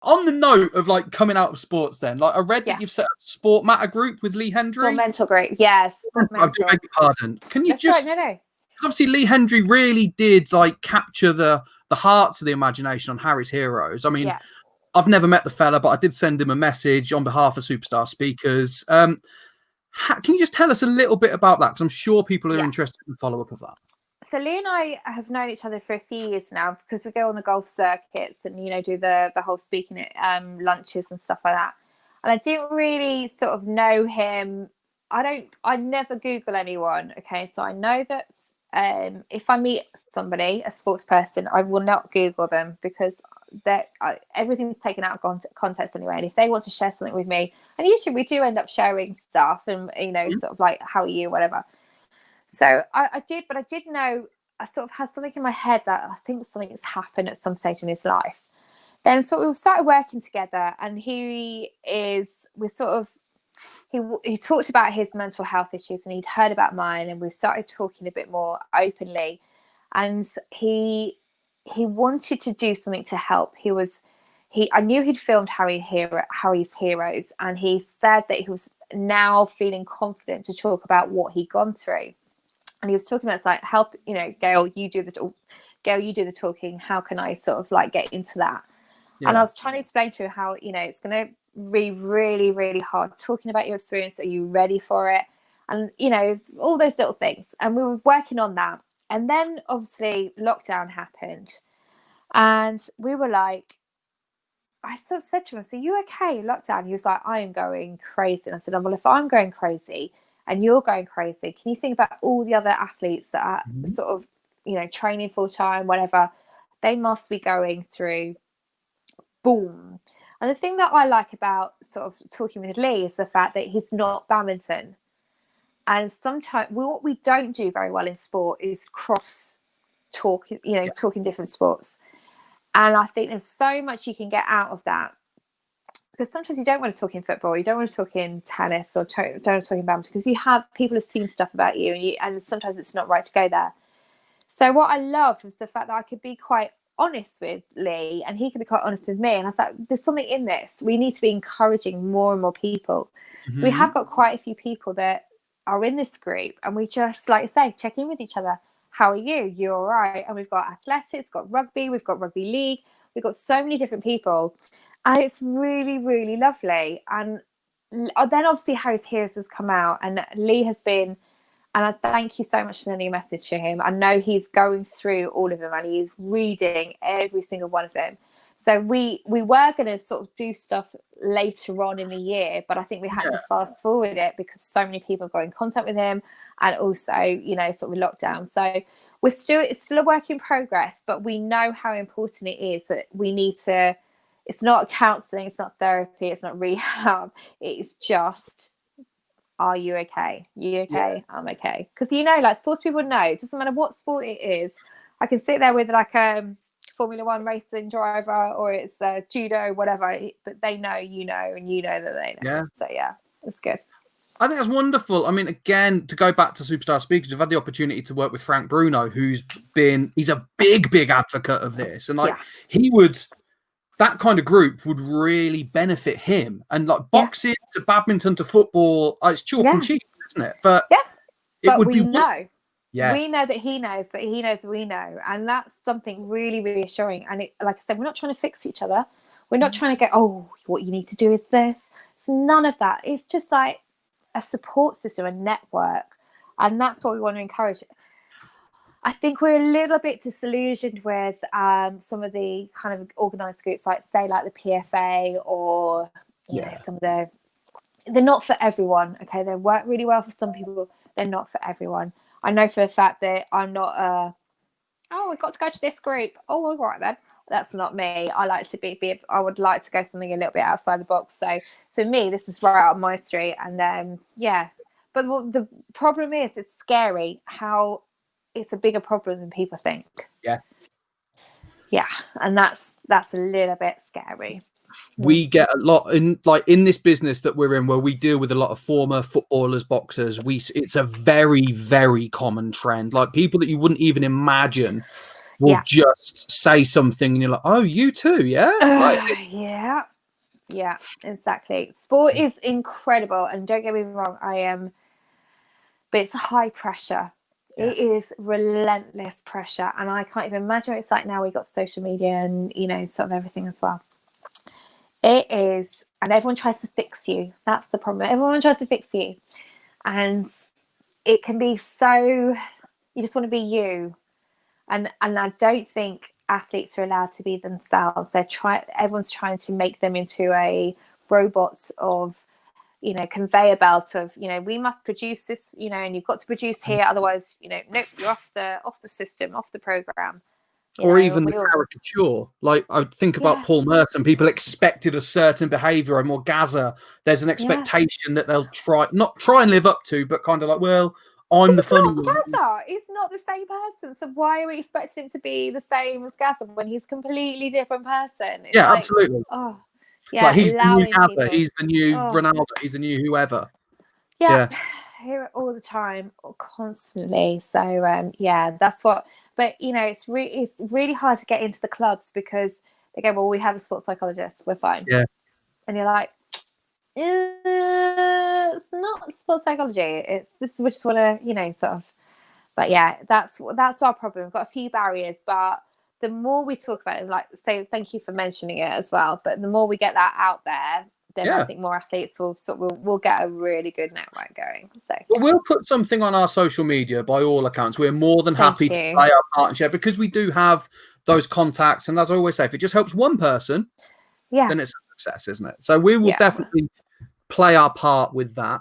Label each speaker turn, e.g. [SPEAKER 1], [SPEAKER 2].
[SPEAKER 1] on the note of like coming out of sports, then, like, I read that you've set up Sport Matter group with Lee Hendry.
[SPEAKER 2] Sport Mental group, yes.
[SPEAKER 1] I beg your pardon. Can you just?
[SPEAKER 2] Right, no.
[SPEAKER 1] Obviously, Lee Hendry really did like capture the hearts of the imagination on Harry's Heroes. I mean, I've never met the fella, but I did send him a message on behalf of Superstar Speakers. Can you just tell us a little bit about that? Because I'm sure people are interested in the follow-up of that.
[SPEAKER 2] So Lee and I have known each other for a few years now because we go on the golf circuits and, do the whole speaking at lunches and stuff like that. And I didn't really sort of know him. I never Google anyone. Okay. So I know that if I meet somebody, a sports person, I will not Google them because everything's taken out of context anyway. And if they want to share something with me, and usually we do end up sharing stuff and, sort of like, how are you, whatever. So I did, but I did know, I sort of had something in my head that I think something has happened at some stage in his life. Then sort of we started working together, and he talked about his mental health issues, and he'd heard about mine, and we started talking a bit more openly. And he wanted to do something to help. I knew he'd filmed Harry's Heroes, and he said that he was now feeling confident to talk about what he'd gone through. And he was talking about, it's like, help, Gail, you do the talking. How can I sort of like get into that? Yeah. And I was trying to explain to him how, it's going to be really, really hard talking about your experience. Are you ready for it? And, all those little things. And we were working on that. And then obviously lockdown happened. And we were like, I sort of said to him, so you okay, lockdown? He was like, I am going crazy. And I said, well, if I'm going crazy and you're going crazy, can you think about all the other athletes that are sort of, training full time, whatever, they must be going through boom. And the thing that I like about sort of talking with Lee is the fact that he's not badminton. And sometimes what we don't do very well in sport is cross talk, talking different sports. And I think there's so much you can get out of that. Because sometimes you don't want to talk in football, you don't want to talk in tennis, or don't want to talk in badminton, because people have seen stuff about you, and sometimes it's not right to go there. So what I loved was the fact that I could be quite honest with Lee, and he could be quite honest with me. And I was like, there's something in this. We need to be encouraging more and more people. So we have got quite a few people that are in this group, and we just, like I say, check in with each other. How are you? You all right? And we've got athletics, got rugby, we've got rugby league, we've got so many different people. And it's really, really lovely. And then obviously Harry's Heroes has come out, and Lee has been, and I thank you so much for sending a message to him. I know he's going through all of them, and he's reading every single one of them. So we were going to sort of do stuff later on in the year, but I think we had to fast forward it because so many people got in contact with him, and also, sort of lockdown. So it's still a work in progress, but we know how important it is that we need to. It's not counselling, it's not therapy, it's not rehab. It's just, are you okay? You okay? Yeah. I'm okay. Because like sports people know, it doesn't matter what sport it is. I can sit there with like a Formula One racing driver, or it's judo, whatever, but they know, and you know that they know. Yeah. So yeah, it's good.
[SPEAKER 1] I think that's wonderful. I mean, again, to go back to Superstar Speakers, we've had the opportunity to work with Frank Bruno, he's a big advocate of this. And that kind of group would really benefit him. And like boxing to badminton to football, it's chalk and cheese, isn't it? But
[SPEAKER 2] we know. Yeah. We know that he knows that we know. And that's something really reassuring. And like I said, we're not trying to fix each other. We're not trying to go, what you need to do is this. It's none of that. It's just like a support system, a network. And that's what we want to encourage. I think we're a little bit disillusioned with some of the kind of organised groups, like say like the PFA, or you know, some of they're not for everyone. Okay, they work really well for some people. They're not for everyone. I know for a fact that I'm not we've got to go to this group. Oh, all right then. That's not me. I like to be I would like to go something a little bit outside the box. So for me, this is right up my street. And but the problem is, it's scary how it's a bigger problem than people think. Yeah, and that's a little bit scary.
[SPEAKER 1] We get a lot in this business that we're in, where we deal with a lot of former footballers, boxers. It's a very, very common trend. Like people that you wouldn't even imagine will just say something and you're like, oh, you too, yeah?
[SPEAKER 2] Yeah, exactly. Sport is incredible, and don't get me wrong, but it's high pressure. It is relentless pressure, and I can't even imagine what it's like now. We got social media and sort of everything as well. It is, and everyone tries to fix you. That's the problem. Everyone tries to fix you, and it can be so. You just want to be you, and I don't think athletes are allowed to be themselves. Everyone's trying to make them into a robot of, conveyor belt of, we must produce this, and you've got to produce here, otherwise, nope, you're off the system, off the program.
[SPEAKER 1] Or even the caricature. Like, I think about Paul Merton. People expected a certain behaviour. And Morgaza, there's an expectation that they'll not try and live up to, but kind of like, well, I'm the funny one.
[SPEAKER 2] Gaza is not the same person, so why are we expecting him to be the same as Gaza when he's a completely different person? It's
[SPEAKER 1] absolutely.
[SPEAKER 2] Oh, yeah,
[SPEAKER 1] like he's the new Gaza, he's the new Ronaldo, he's the new whoever.
[SPEAKER 2] Yeah, hear it all the time, constantly. So that's what. But it's really hard to get into the clubs because they go, well, we have a sports psychologist, we're fine.
[SPEAKER 1] Yeah,
[SPEAKER 2] and you're like, it's not sports psychology. It's this. We just want to, sort of. But yeah, that's our problem. We've got a few barriers, but the more we talk about it, like say, thank you for mentioning it as well. But the more we get that out there, then I think more athletes will get a really good network going. So
[SPEAKER 1] we'll put something on our social media. By all accounts, we're more than happy to play our part and share because we do have those contacts. And as I always say, if it just helps one person, then it's a success, isn't it? So we will definitely play our part with that.